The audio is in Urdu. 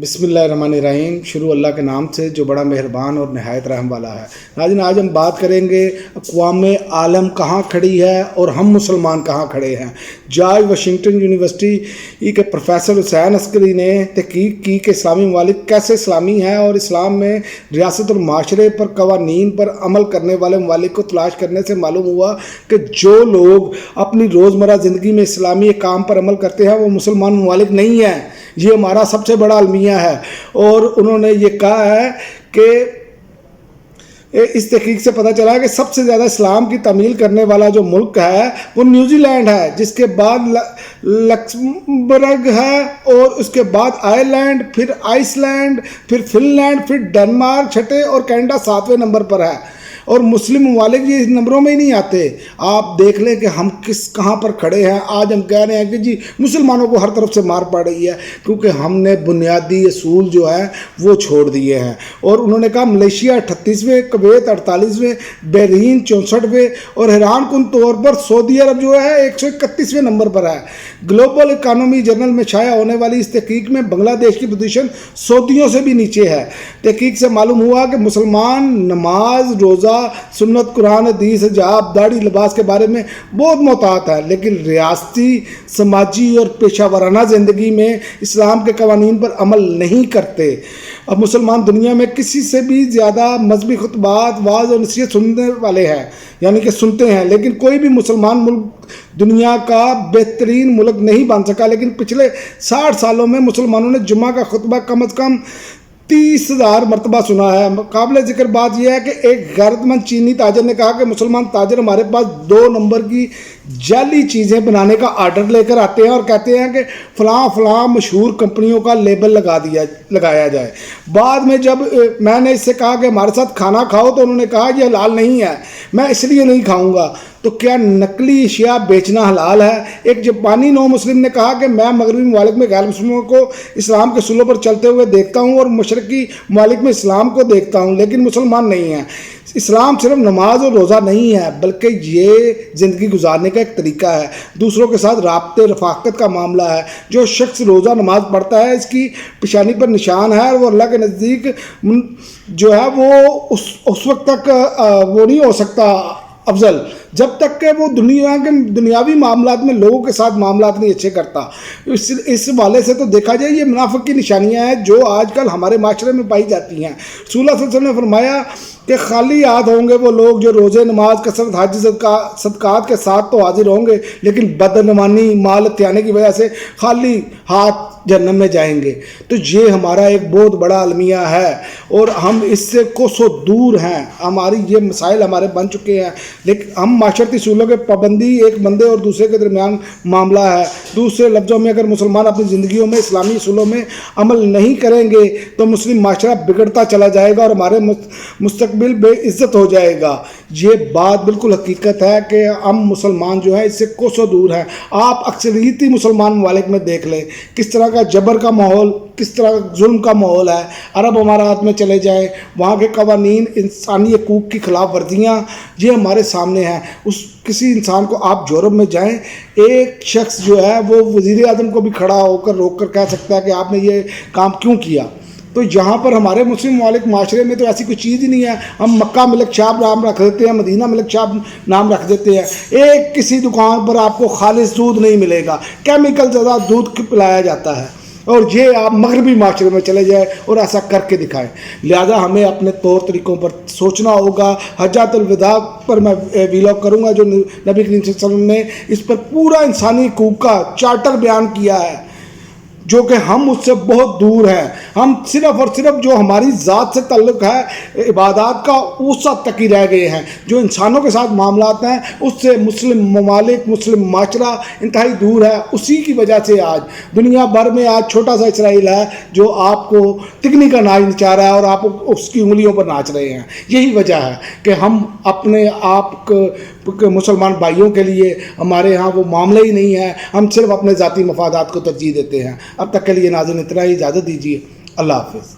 بسم اللہ الرحمن الرحیم۔ شروع اللہ کے نام سے جو بڑا مہربان اور نہایت رحم والا ہے۔ ناظرین، آج ہم بات کریں گے اقوام عالم کہاں کھڑی ہے اور ہم مسلمان کہاں کھڑے ہیں۔ جارج واشنگٹن یونیورسٹی کے پروفیسر حسین عسکری نے تحقیق کی کہ اسلامی ممالک کیسے اسلامی ہیں، اور اسلام میں ریاست اور معاشرے پر قوانین پر عمل کرنے والے ممالک کو تلاش کرنے سے معلوم ہوا کہ جو لوگ اپنی روزمرہ زندگی میں اسلامی احکام پر عمل کرتے ہیں وہ مسلمان ممالک نہیں ہیں۔ یہ ہمارا سب سے بڑا المیہ ہے، اور انہوں نے یہ کہا ہے کہ اس تحقیق سے پتہ چلا کہ سب سے زیادہ اسلام کی تعمیل کرنے والا جو ملک ہے وہ نیوزی لینڈ ہے، جس کے بعد لکسمبرگ ہے، اور اس کے بعد آئرلینڈ، پھر آئس لینڈ، پھر فن لینڈ، پھر ڈنمارک چھٹے اور کینیڈا 7ویں نمبر پر ہے۔ اور مسلم ممالک یہ اس نمبروں میں ہی نہیں آتے۔ آپ دیکھ لیں کہ ہم کہاں پر کھڑے ہیں۔ آج ہم کہہ رہے ہیں کہ جی مسلمانوں کو ہر طرف سے مار پڑ رہی ہے، کیونکہ ہم نے بنیادی اصول جو ہے وہ چھوڑ دیے ہیں۔ اور انہوں نے کہا ملیشیا 38ویں، کویت 48ویں، بحرین 64ویں، اور حیران کن طور پر سعودی عرب جو ہے 131ویں نمبر پر ہے۔ گلوبل اکانومی جرنل میں شائع ہونے والی اس تحقیق میں بنگلہ دیش کی پوزیشن سعودیوں سے بھی نیچے ہے۔ تحقیق سے معلوم ہوا کہ مسلمان نماز، روزہ، سنت، قرآن، حدیث، حجاب، داڑھی، لباس کے بارے میں بہت محتاط ہے، لیکن ریاستی، سماجی اور پیشہ ورانہ زندگی میں اسلام کے قوانین پر عمل نہیں کرتے۔ اب مسلمان دنیا میں کسی سے بھی زیادہ مذہبی خطبات، وعظ اور نصیحت سننے والے ہیں، یعنی کہ سنتے ہیں، لیکن کوئی بھی مسلمان ملک دنیا کا بہترین ملک نہیں بن سکا۔ لیکن پچھلے 60 سالوں میں مسلمانوں نے جمعہ کا خطبہ کم از کم 30,000 مرتبہ سنا ہے۔ قابل ذکر بات یہ ہے کہ ایک غیرت مند چینی تاجر نے کہا کہ مسلمان تاجر ہمارے پاس 2 نمبر کی جعلی چیزیں بنانے کا آرڈر لے کر آتے ہیں اور کہتے ہیں کہ فلاں فلاں مشہور کمپنیوں کا لیبل لگایا جائے۔ بعد میں جب میں نے اس سے کہا کہ ہمارے ساتھ کھانا کھاؤ تو انہوں نے کہا یہ حلال نہیں ہے، میں اس لیے نہیں کھاؤں گا۔ تو کیا نقلی اشیاء بیچنا حلال ہے؟ ایک جاپانی نو مسلم نے کہا کہ میں مغربی ممالک میں غیر مسلموں کو اسلام کے اصولوں پر چلتے ہوئے دیکھتا ہوں اور مشرقی ممالک میں اسلام کو دیکھتا ہوں، لیکن مسلمان نہیں ہیں۔ اسلام صرف نماز اور روزہ نہیں ہے، بلکہ یہ زندگی گزارنے کا ایک طریقہ ہے، دوسروں کے ساتھ رابطے، رفاقت کا معاملہ ہے۔ جو شخص روزہ نماز پڑھتا ہے اس کی پیشانی پر نشان ہے، اور وہ اللہ کے نزدیک جو ہے وہ اس وقت تک وہ نہیں ہو سکتا افضل جب تک کہ وہ دنیا کے دنیاوی معاملات میں لوگوں کے ساتھ معاملات نہیں اچھے کرتا۔ اس حوالے سے تو دیکھا جائے یہ منافق کی نشانیاں ہیں جو آج کل ہمارے معاشرے میں پائی جاتی ہیں۔ رسول اللہ صلی اللہ علیہ وسلم نے فرمایا کہ خالی ہاتھ ہوں گے وہ لوگ جو روزے، نماز، کثرت، حج، صدقات کے ساتھ تو حاضر ہوں گے، لیکن بدعنوانی، مال ہتھیانے کی وجہ سے خالی ہاتھ جہنم میں جائیں گے۔ تو یہ ہمارا ایک بہت بڑا المیہ ہے، اور ہم اس سے کوسوں دور ہیں۔ ہماری یہ مسائل ہمارے بن چکے ہیں، لیکن ہم معاشرتی اصولوں کے پابندی ایک بندے اور دوسرے کے درمیان معاملہ ہے۔ دوسرے لفظوں میں اگر مسلمان اپنی زندگیوں میں اسلامی اصولوں میں عمل نہیں کریں گے تو مسلم معاشرہ بگڑتا چلا جائے گا اور ہمارے مستقبل بے عزت ہو جائے گا۔ یہ بات بالکل حقیقت ہے کہ ہم مسلمان جو ہیں اس سے کوسوں دور ہیں۔ آپ اکثریتی مسلمان ممالک میں دیکھ لیں کس طرح کا جبر کا ماحول، کس طرح ظلم کا ماحول ہے۔ عرب امارات میں چلے جائیں، وہاں کے قوانین، انسانی حقوق کی خلاف ورزیاں یہ ہمارے سامنے ہیں۔ کسی انسان کو آپ یورپ میں جائیں، ایک شخص جو ہے وہ وزیر اعظم کو بھی کھڑا ہو کر روک کر کہہ سکتا ہے کہ آپ نے یہ کام کیوں کیا۔ تو یہاں پر ہمارے مسلم ممالک معاشرے میں تو ایسی کوئی چیز ہی نہیں ہے۔ ہم مکہ ملک شاب نام رکھ دیتے ہیں، مدینہ ملک شاب نام رکھ دیتے ہیں۔ ایک کسی دکان پر آپ کو خالص دودھ نہیں ملے گا، کیمیکل زدہ دودھ پلایا جاتا ہے، اور یہ آپ مغربی معاشرے میں چلے جائیں اور ایسا کر کے دکھائیں۔ لہذا ہمیں اپنے طور طریقوں پر سوچنا ہوگا۔ حجۃ الوداع پر میں ویلاگ کروں گا جو نبی کریم صلی اللہ علیہ وسلم نے اس پر پورا انسانی حقوق کا چارٹر بیان کیا ہے، جو کہ ہم اس سے بہت دور ہیں۔ ہم صرف اور صرف جو ہماری ذات سے تعلق ہے عبادات کا اس حد تک ہی رہ گئے ہیں۔ جو انسانوں کے ساتھ معاملات ہیں اس سے مسلم ممالک، مسلم معاشرہ انتہائی دور ہے۔ اسی کی وجہ سے آج دنیا بھر میں آج چھوٹا سا اسرائیل ہے جو آپ کو تگنی کا ناچ نچا رہا ہے اور آپ اس کی انگلیوں پر ناچ رہے ہیں۔ یہی وجہ ہے کہ ہم اپنے آپ مسلمان بھائیوں کے لیے ہمارے ہاں وہ معاملہ ہی نہیں ہے، ہم صرف اپنے ذاتی مفادات کو ترجیح دیتے ہیں۔ اب تک کے لیے ناظرین اتنا ہی، اجازت دیجیے، اللہ حافظ۔